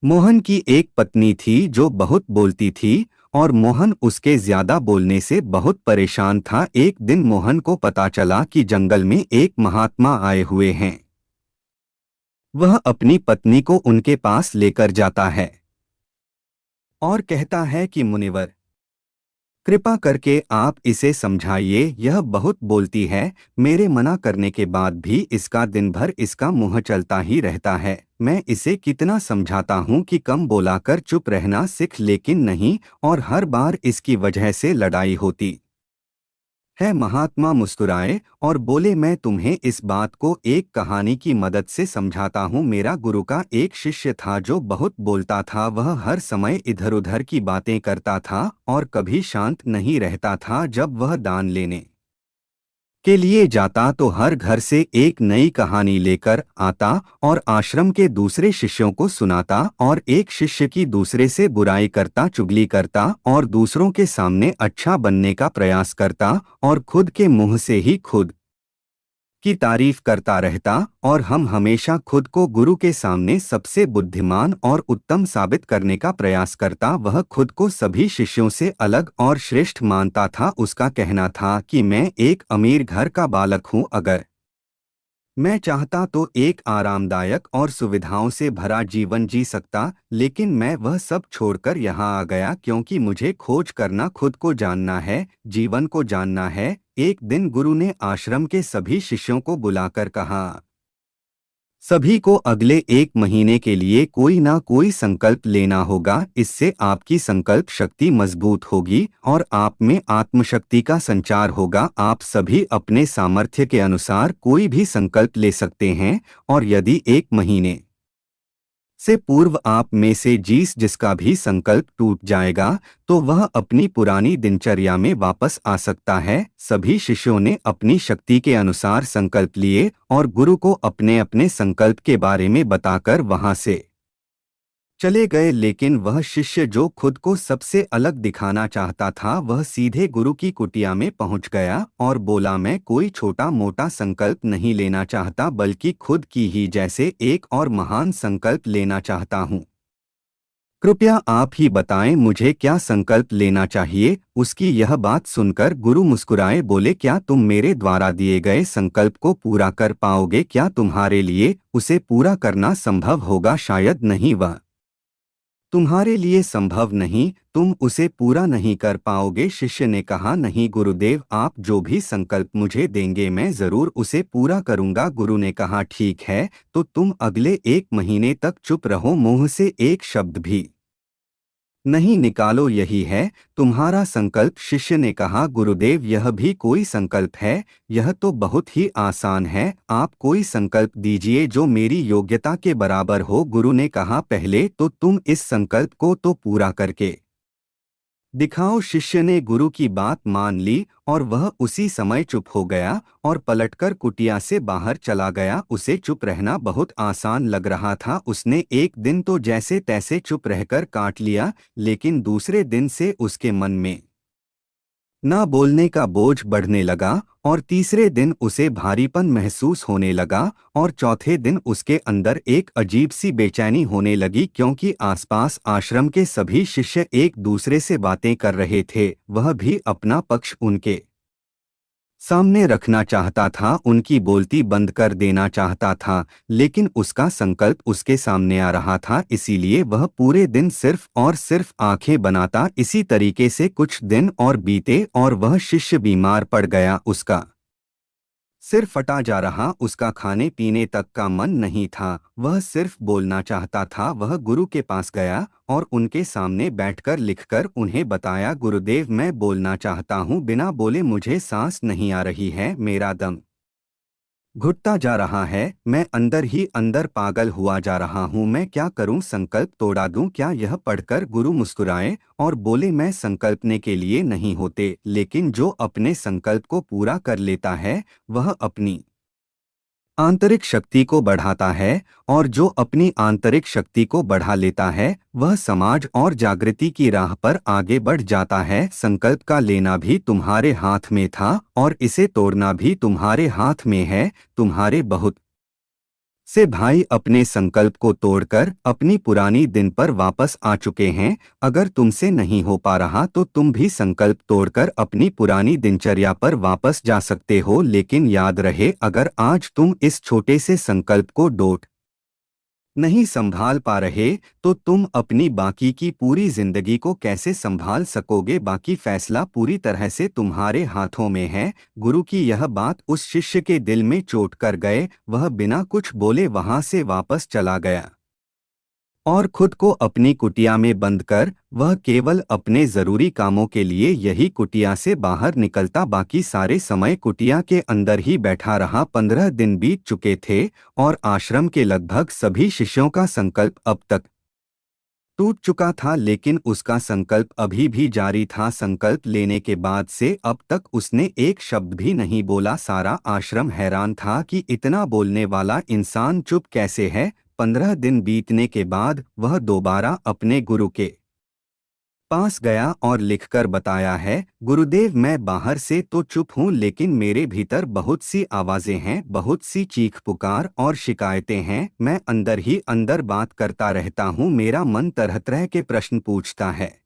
मोहन की एक पत्नी थी जो बहुत बोलती थी और मोहन उसके ज्यादा बोलने से बहुत परेशान था। एक दिन मोहन को पता चला कि जंगल में एक महात्मा आए हुए हैं। वह अपनी पत्नी को उनके पास लेकर जाता है और कहता है कि मुनिवर, कृपा करके आप इसे समझाइए, यह बहुत बोलती है। मेरे मना करने के बाद भी इसका दिन भर इसका मुंह चलता ही रहता है। मैं इसे कितना समझाता हूँ कि कम बोला कर चुप रहना सीख, लेकिन नहीं, और हर बार इसकी वजह से लड़ाई होती है। महात्मा मुस्कुराए और बोले, मैं तुम्हें इस बात को एक कहानी की मदद से समझाता हूँ। मेरा गुरु का एक शिष्य था जो बहुत बोलता था। वह हर समय इधर उधर की बातें करता था और कभी शांत नहीं रहता था। जब वह दान लेने के लिए जाता तो हर घर से एक नई कहानी लेकर आता और आश्रम के दूसरे शिष्यों को सुनाता, और एक शिष्य की दूसरे से बुराई करता, चुगली करता और दूसरों के सामने अच्छा बनने का प्रयास करता और खुद के मुंह से ही खुद की तारीफ करता रहता। और हम हमेशा खुद को गुरु के सामने सबसे बुद्धिमान और उत्तम साबित करने का प्रयास करता। वह खुद को सभी शिष्यों से अलग और श्रेष्ठ मानता था। उसका कहना था कि मैं एक अमीर घर का बालक हूँ, अगर मैं चाहता तो एक आरामदायक और सुविधाओं से भरा जीवन जी सकता, लेकिन मैं वह सब छोड़कर यहाँ आ गया क्योंकि मुझे खोज करना, खुद को जानना है, जीवन को जानना है। एक दिन गुरु ने आश्रम के सभी शिष्यों को बुलाकर कहा, सभी को अगले एक महीने के लिए कोई ना कोई संकल्प लेना होगा। इससे आपकी संकल्प शक्ति मजबूत होगी और आप में आत्मशक्ति का संचार होगा। आप सभी अपने सामर्थ्य के अनुसार कोई भी संकल्प ले सकते हैं, और यदि एक महीने से पूर्व आप में से जिसका भी संकल्प टूट जाएगा तो वह अपनी पुरानी दिनचर्या में वापस आ सकता है। सभी शिष्यों ने अपनी शक्ति के अनुसार संकल्प लिए और गुरु को अपने अपने संकल्प के बारे में बताकर वहां से चले गए। लेकिन वह शिष्य जो खुद को सबसे अलग दिखाना चाहता था, वह सीधे गुरु की कुटिया में पहुंच गया और बोला, मैं कोई छोटा मोटा संकल्प नहीं लेना चाहता, बल्कि खुद की ही जैसे एक और महान संकल्प लेना चाहता हूँ। कृपया आप ही बताएं मुझे क्या संकल्प लेना चाहिए। उसकी यह बात सुनकर गुरु मुस्कुराए, बोले, क्या तुम मेरे द्वारा दिए गए संकल्प को पूरा कर पाओगे? क्या तुम्हारे लिए उसे पूरा करना संभव होगा? शायद नहीं, वह तुम्हारे लिए संभव नहीं, तुम उसे पूरा नहीं कर पाओगे। शिष्य ने कहा, नहीं गुरुदेव, आप जो भी संकल्प मुझे देंगे मैं जरूर उसे पूरा करूंगा। गुरु ने कहा, ठीक है, तो तुम अगले एक महीने तक चुप रहो, मुंह से एक शब्द भी नहीं निकालो, यही है तुम्हारा संकल्प। शिष्य ने कहा, गुरुदेव, यह भी कोई संकल्प है? यह तो बहुत ही आसान है, आप कोई संकल्प दीजिए जो मेरी योग्यता के बराबर हो। गुरु ने कहा, पहले तो तुम इस संकल्प को तो पूरा करके दिखाओ। शिष्य ने गुरु की बात मान ली और वह उसी समय चुप हो गया और पलटकर कुटिया से बाहर चला गया। उसे चुप रहना बहुत आसान लग रहा था। उसने एक दिन तो जैसे तैसे चुप रहकर काट लिया, लेकिन दूसरे दिन से उसके मन में ना बोलने का बोझ बढ़ने लगा, और तीसरे दिन उसे भारीपन महसूस होने लगा, और चौथे दिन उसके अंदर एक अजीब सी बेचैनी होने लगी क्योंकि आसपास आश्रम के सभी शिष्य एक दूसरे से बातें कर रहे थे। वह भी अपना पक्ष उनके सामने रखना चाहता था, उनकी बोलती बंद कर देना चाहता था, लेकिन उसका संकल्प उसके सामने आ रहा था, इसीलिए वह पूरे दिन सिर्फ और सिर्फ आंखें बनाता। इसी तरीके से कुछ दिन और बीते और वह शिष्य बीमार पड़ गया। उसका सिर फटा जा रहा, उसका खाने पीने तक का मन नहीं था, वह सिर्फ बोलना चाहता था। वह गुरु के पास गया और उनके सामने बैठकर लिखकर उन्हें बताया, गुरुदेव, मैं बोलना चाहता हूँ, बिना बोले मुझे सांस नहीं आ रही है, मेरा दम घुटता जा रहा है, मैं अंदर ही अंदर पागल हुआ जा रहा हूँ, मैं क्या करूँ? संकल्प तोड़ा दूँ क्या? यह पढ़कर गुरु मुस्कुराए और बोले, मैं संकल्पने के लिए नहीं होते, लेकिन जो अपने संकल्प को पूरा कर लेता है वह अपनी आंतरिक शक्ति को बढ़ाता है, और जो अपनी आंतरिक शक्ति को बढ़ा लेता है वह समाज और जागृति की राह पर आगे बढ़ जाता है। संकल्प का लेना भी तुम्हारे हाथ में था और इसे तोड़ना भी तुम्हारे हाथ में है। तुम्हारे बहुत से भाई अपने संकल्प को तोड़कर अपनी पुरानी दिन पर वापस आ चुके हैं। अगर तुमसे नहीं हो पा रहा तो तुम भी संकल्प तोड़कर अपनी पुरानी दिनचर्या पर वापस जा सकते हो, लेकिन याद रहे, अगर आज तुम इस छोटे से संकल्प को डोट नहीं संभाल पा रहे तो तुम अपनी बाकी की पूरी जिंदगी को कैसे संभाल सकोगे। बाकी फैसला पूरी तरह से तुम्हारे हाथों में है। गुरु की यह बात उस शिष्य के दिल में चोट कर गए। वह बिना कुछ बोले वहां से वापस चला गया और खुद को अपनी कुटिया में बंद कर वह केवल अपने जरूरी कामों के लिए यही कुटिया से बाहर निकलता। बाकी सारे समय कुटिया के अंदर ही बैठा रहा। 15 दिन बीत चुके थे और आश्रम के लगभग सभी शिष्यों का संकल्प अब तक टूट चुका था, लेकिन उसका संकल्प अभी भी जारी था। संकल्प लेने के बाद से अब तक उसने एक शब्द भी नहीं बोला। सारा आश्रम हैरान था कि इतना बोलने वाला इंसान चुप कैसे है। 15 दिन बीतने के बाद वह दोबारा अपने गुरु के पास गया और लिखकर बताया है, गुरुदेव, मैं बाहर से तो चुप हूँ लेकिन मेरे भीतर बहुत सी आवाजें हैं, बहुत सी चीख पुकार और शिकायतें हैं। मैं अंदर ही अंदर बात करता रहता हूँ। मेरा मन तरह तरह के प्रश्न पूछता है।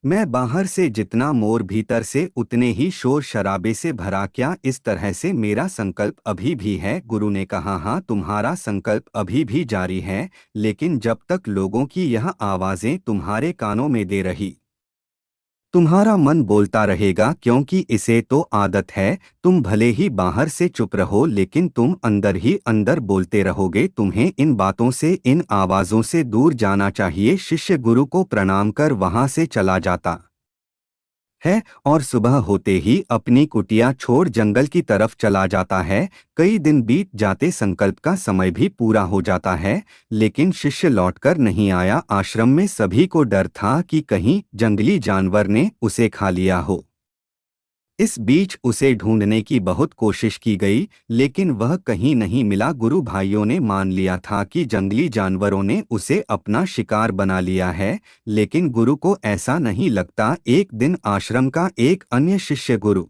मैं बाहर से जितना मोर भीतर से उतने ही शोर शराबे से भरा। क्या इस तरह से मेरा संकल्प अभी भी है? गुरु ने कहा, हाँ, तुम्हारा संकल्प अभी भी जारी है, लेकिन जब तक लोगों की यह आवाजें तुम्हारे कानों में दे रही तुम्हारा मन बोलता रहेगा, क्योंकि इसे तो आदत है। तुम भले ही बाहर से चुप रहो लेकिन तुम अंदर ही अंदर बोलते रहोगे। तुम्हें इन बातों से, इन आवाजों से दूर जाना चाहिए। शिष्य गुरु को प्रणाम कर वहां से चला जाता है और सुबह होते ही अपनी कुटिया छोड़ जंगल की तरफ चला जाता है। कई दिन बीत जाते, संकल्प का समय भी पूरा हो जाता है, लेकिन शिष्य लौटकर नहीं आया। आश्रम में सभी को डर था कि कहीं जंगली जानवर ने उसे खा लिया हो। इस बीच उसे ढूंढने की बहुत कोशिश की गई, लेकिन वह कहीं नहीं मिला। गुरु भाइयों ने मान लिया था कि जंगली जानवरों ने उसे अपना शिकार बना लिया है, लेकिन गुरु को ऐसा नहीं लगता। एक दिन आश्रम का एक अन्य शिष्य गुरु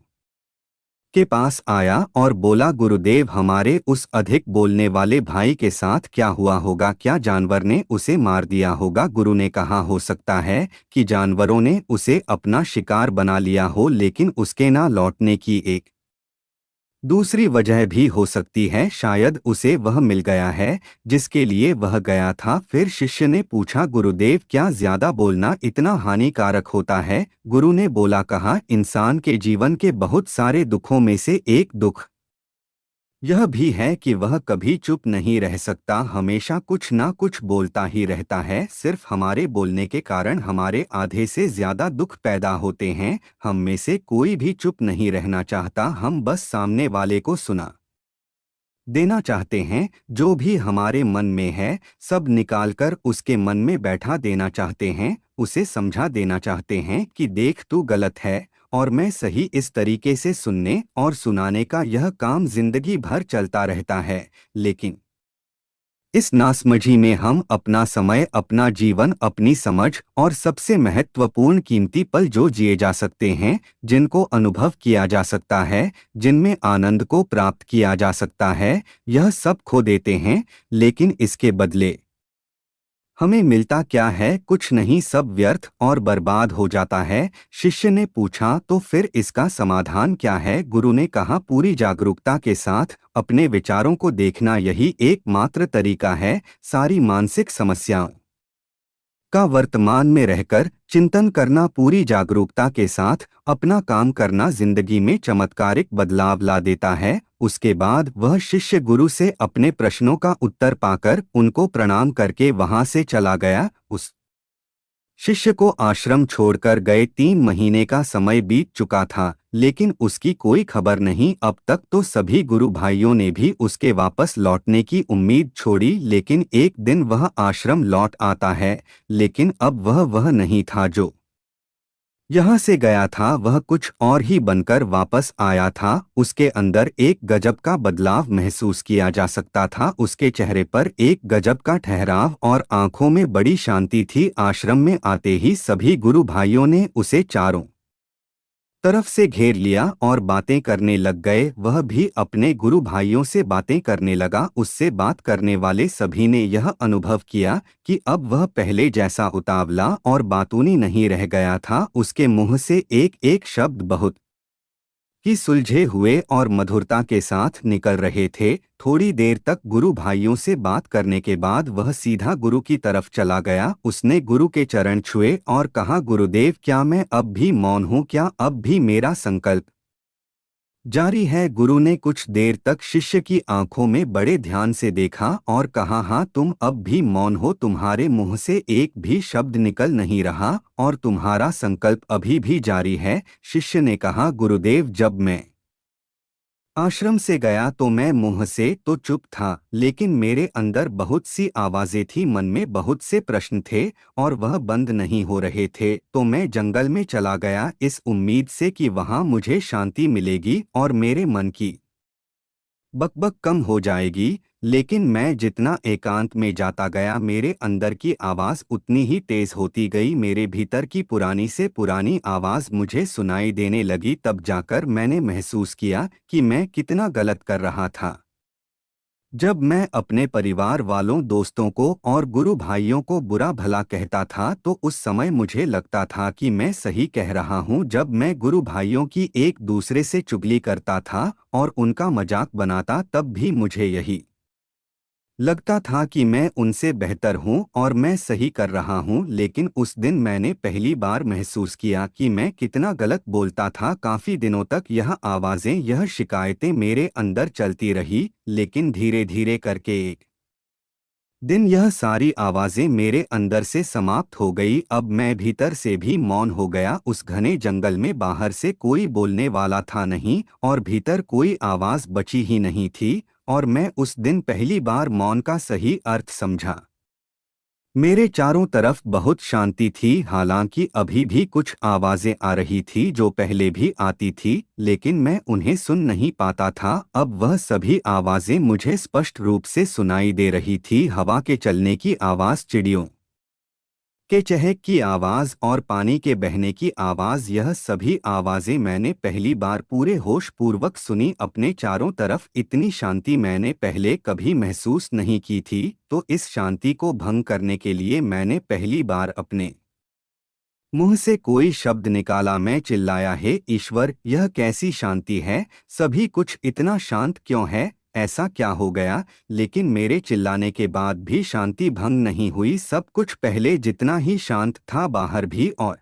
के पास आया और बोला, गुरुदेव, हमारे उस अधिक बोलने वाले भाई के साथ क्या हुआ होगा? क्या जानवर ने उसे मार दिया होगा? गुरु ने कहा, हो सकता है कि जानवरों ने उसे अपना शिकार बना लिया हो, लेकिन उसके ना लौटने की एक दूसरी वजह भी हो सकती है। शायद उसे वह मिल गया है जिसके लिए वह गया था। फिर शिष्य ने पूछा, गुरुदेव, क्या ज्यादा बोलना इतना हानिकारक होता है? गुरु ने बोला, कहा, इंसान के जीवन के बहुत सारे दुखों में से एक दुख यह भी है कि वह कभी चुप नहीं रह सकता, हमेशा कुछ ना कुछ बोलता ही रहता है। सिर्फ हमारे बोलने के कारण हमारे आधे से ज्यादा दुख पैदा होते हैं। हम में से कोई भी चुप नहीं रहना चाहता। हम बस सामने वाले को सुना देना चाहते हैं। जो भी हमारे मन में है सब निकालकर उसके मन में बैठा देना चाहते हैं। उसे समझा देना चाहते हैं कि देख, तू गलत है और मैं सही। इस तरीके से सुनने और सुनाने का यह काम जिंदगी भर चलता रहता है, लेकिन इस नासमझी में हम अपना समय, अपना जीवन, अपनी समझ और सबसे महत्वपूर्ण कीमती पल जो जिए जा सकते हैं, जिनको अनुभव किया जा सकता है, जिनमें आनंद को प्राप्त किया जा सकता है, यह सब खो देते हैं। लेकिन इसके बदले हमें मिलता क्या है? कुछ नहीं, सब व्यर्थ और बर्बाद हो जाता है। शिष्य ने पूछा, तो फिर इसका समाधान क्या है? गुरु ने कहा, पूरी जागरूकता के साथ अपने विचारों को देखना यही एकमात्र तरीका है। सारी मानसिक समस्याओं का वर्तमान में रहकर चिंतन करना, पूरी जागरूकता के साथ अपना काम करना जिंदगी में चमत्कारिक बदलाव ला देता है। उसके बाद वह शिष्य गुरु से अपने प्रश्नों का उत्तर पाकर उनको प्रणाम करके वहां से चला गया। उस शिष्य को आश्रम छोड़कर गए 3 महीने का समय बीत चुका था, लेकिन उसकी कोई खबर नहीं। अब तक तो सभी गुरु भाइयों ने भी उसके वापस लौटने की उम्मीद छोड़ी, लेकिन एक दिन वह आश्रम लौट आता है। लेकिन अब वह नहीं था जो यहाँ से गया था, वह कुछ और ही बनकर वापस आया था। उसके अंदर एक गजब का बदलाव महसूस किया जा सकता था। उसके चेहरे पर एक गजब का ठहराव और आंखों में बड़ी शांति थी। आश्रम में आते ही सभी गुरु भाइयों ने उसे चारों तरफ से घेर लिया और बातें करने लग गए। वह भी अपने गुरु भाइयों से बातें करने लगा। उससे बात करने वाले सभी ने यह अनुभव किया कि अब वह पहले जैसा उतावला और बातूनी नहीं रह गया था। उसके मुंह से एक एक शब्द बहुत ही सुलझे हुए और मधुरता के साथ निकल रहे थे। थोड़ी देर तक गुरु भाइयों से बात करने के बाद वह सीधा गुरु की तरफ चला गया। उसने गुरु के चरण छुए और कहा, गुरुदेव, क्या मैं अब भी मौन हूँ? क्या अब भी मेरा संकल्प जारी है? गुरु ने कुछ देर तक शिष्य की आंखों में बड़े ध्यान से देखा और कहा, हाँ, तुम अब भी मौन हो। तुम्हारे मुंह से एक भी शब्द निकल नहीं रहा और तुम्हारा संकल्प अभी भी जारी है। शिष्य ने कहा, गुरुदेव, जब मैं आश्रम से गया तो मैं मुंह से तो चुप था, लेकिन मेरे अंदर बहुत सी आवाजें थी। मन में बहुत से प्रश्न थे और वह बंद नहीं हो रहे थे। तो मैं जंगल में चला गया इस उम्मीद से कि वहां मुझे शांति मिलेगी और मेरे मन की बकबक कम हो जाएगी। लेकिन मैं जितना एकांत में जाता गया, मेरे अंदर की आवाज़ उतनी ही तेज होती गई। मेरे भीतर की पुरानी से पुरानी आवाज़ मुझे सुनाई देने लगी। तब जाकर मैंने महसूस किया कि मैं कितना गलत कर रहा था। जब मैं अपने परिवार वालों, दोस्तों को और गुरु भाइयों को बुरा भला कहता था तो उस समय मुझे लगता था कि मैं सही कह रहा हूँ। जब मैं गुरु भाइयों की एक दूसरे से चुगली करता था और उनका मजाक बनाता, तब भी मुझे यही लगता था कि मैं उनसे बेहतर हूँ और मैं सही कर रहा हूँ। लेकिन उस दिन मैंने पहली बार महसूस किया कि मैं कितना गलत बोलता था। काफी दिनों तक यह आवाजें, यह शिकायतें मेरे अंदर चलती रही, लेकिन धीरे धीरे करके एक दिन यह सारी आवाजें मेरे अंदर से समाप्त हो गई। अब मैं भीतर से भी मौन हो गया। उस घने जंगल में बाहर से कोई बोलने वाला था नहीं और भीतर कोई आवाज बची ही नहीं थी। और मैं उस दिन पहली बार मौन का सही अर्थ समझा। मेरे चारों तरफ बहुत शांति थी। हालांकि अभी भी कुछ आवाजें आ रही थी जो पहले भी आती थी, लेकिन मैं उन्हें सुन नहीं पाता था। अब वह सभी आवाजें मुझे स्पष्ट रूप से सुनाई दे रही थी। हवा के चलने की आवाज, चिड़ियों के चहक की आवाज और पानी के बहने की आवाज, यह सभी आवाजें मैंने पहली बार पूरे होश पूर्वक सुनी। अपने चारों तरफ इतनी शांति मैंने पहले कभी महसूस नहीं की थी। तो इस शांति को भंग करने के लिए मैंने पहली बार अपने मुंह से कोई शब्द निकाला। मैं चिल्लाया, हे ईश्वर, यह कैसी शांति है? सभी कुछ इतना शांत क्यों है? ऐसा क्या हो गया? लेकिन मेरे चिल्लाने के बाद भी शांति भंग नहीं हुई। सब कुछ पहले जितना ही शांत था, बाहर भी और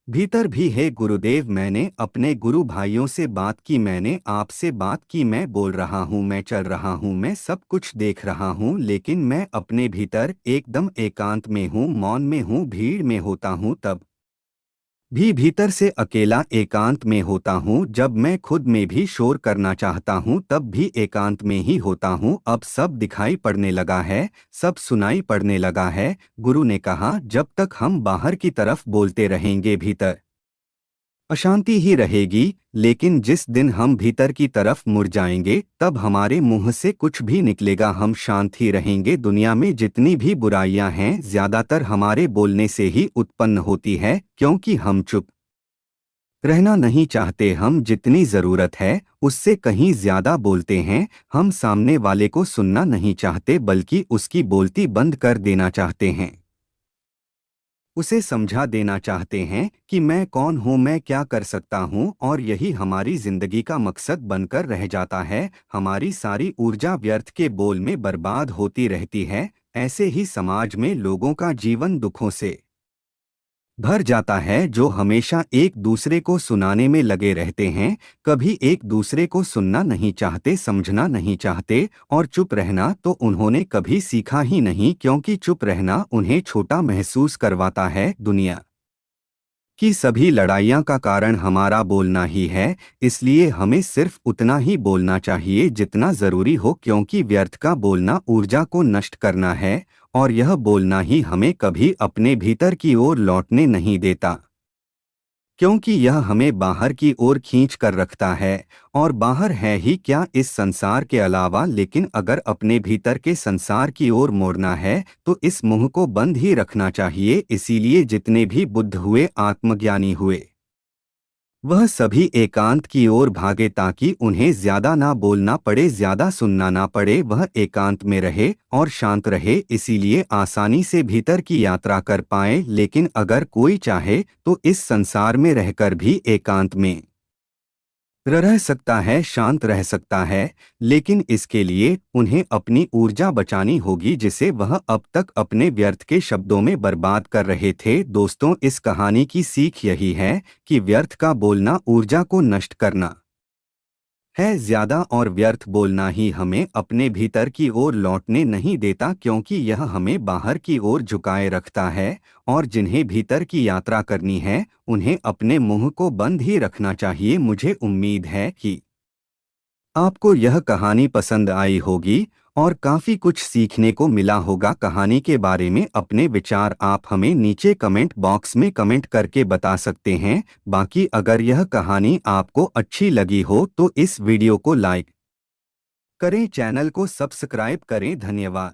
भीतर भी। हे गुरुदेव, मैंने अपने गुरु भाइयों से बात की, मैंने आपसे बात की। मैं बोल रहा हूँ, मैं चल रहा हूँ, मैं सब कुछ देख रहा हूँ, लेकिन मैं अपने भीतर एकदम एकांत में हूँ, मौन में हूँ। भीड़ में होता हूँ तब भी भीतर से अकेला एकांत में होता हूँ। जब मैं खुद में भी शोर करना चाहता हूँ तब भी एकांत में ही होता हूँ। अब सब दिखाई पड़ने लगा है, सब सुनाई पड़ने लगा है। गुरु ने कहा, जब तक हम बाहर की तरफ बोलते रहेंगे भीतर अशांति ही रहेगी। लेकिन जिस दिन हम भीतर की तरफ मुड़ जाएंगे तब हमारे मुंह से कुछ भी निकलेगा, हम शांत ही रहेंगे। दुनिया में जितनी भी बुराइयां हैं, ज्यादातर हमारे बोलने से ही उत्पन्न होती है, क्योंकि हम चुप रहना नहीं चाहते। हम जितनी जरूरत है उससे कहीं ज्यादा बोलते हैं। हम सामने वाले को सुनना नहीं चाहते, बल्कि उसकी बोलती बंद कर देना चाहते हैं। उसे समझा देना चाहते हैं कि मैं कौन हूँ, मैं क्या कर सकता हूँ, और यही हमारी जिंदगी का मकसद बनकर रह जाता है। हमारी सारी ऊर्जा व्यर्थ के बोल में बर्बाद होती रहती है। ऐसे ही समाज में लोगों का जीवन दुखों से भर जाता है, जो हमेशा एक दूसरे को सुनाने में लगे रहते हैं, कभी एक दूसरे को सुनना नहीं चाहते, समझना नहीं चाहते। और चुप रहना तो उन्होंने कभी सीखा ही नहीं, क्योंकि चुप रहना उन्हें छोटा महसूस करवाता है। दुनिया की सभी लड़ाइयाँ का कारण हमारा बोलना ही है, इसलिए हमें सिर्फ उतना ही बोलना चाहिए जितना जरूरी हो, क्योंकि व्यर्थ का बोलना ऊर्जा को नष्ट करना है और यह बोलना ही हमें कभी अपने भीतर की ओर लौटने नहीं देता, क्योंकि यह हमें बाहर की ओर खींच कर रखता है। और बाहर है ही क्या इस संसार के अलावा, लेकिन अगर अपने भीतर के संसार की ओर मोड़ना है तो इस मुंह को बंद ही रखना चाहिए। इसीलिए जितने भी बुद्ध हुए, आत्मज्ञानी हुए, वह सभी एकांत की ओर भागे ताकि उन्हें ज्यादा ना बोलना पड़े, ज्यादा सुनना ना पड़े। वह एकांत में रहे और शांत रहे, इसीलिए आसानी से भीतर की यात्रा कर पाए। लेकिन अगर कोई चाहे तो इस संसार में रहकर भी एकांत में रह सकता है, शांत रह सकता है, लेकिन इसके लिए उन्हें अपनी ऊर्जा बचानी होगी जिसे वह अब तक अपने व्यर्थ के शब्दों में बर्बाद कर रहे थे। दोस्तों, इस कहानी की सीख यही है कि व्यर्थ का बोलना ऊर्जा को नष्ट करना है। ज्यादा और व्यर्थ बोलना ही हमें अपने भीतर की ओर लौटने नहीं देता, क्योंकि यह हमें बाहर की ओर झुकाए रखता है। और जिन्हें भीतर की यात्रा करनी है उन्हें अपने मुंह को बंद ही रखना चाहिए। मुझे उम्मीद है कि आपको यह कहानी पसंद आई होगी और काफ़ी कुछ सीखने को मिला होगा। कहानी के बारे में अपने विचार आप हमें नीचे कमेंट बॉक्स में कमेंट करके बता सकते हैं। बाकी अगर यह कहानी आपको अच्छी लगी हो तो इस वीडियो को लाइक करें, चैनल को सब्सक्राइब करें। धन्यवाद।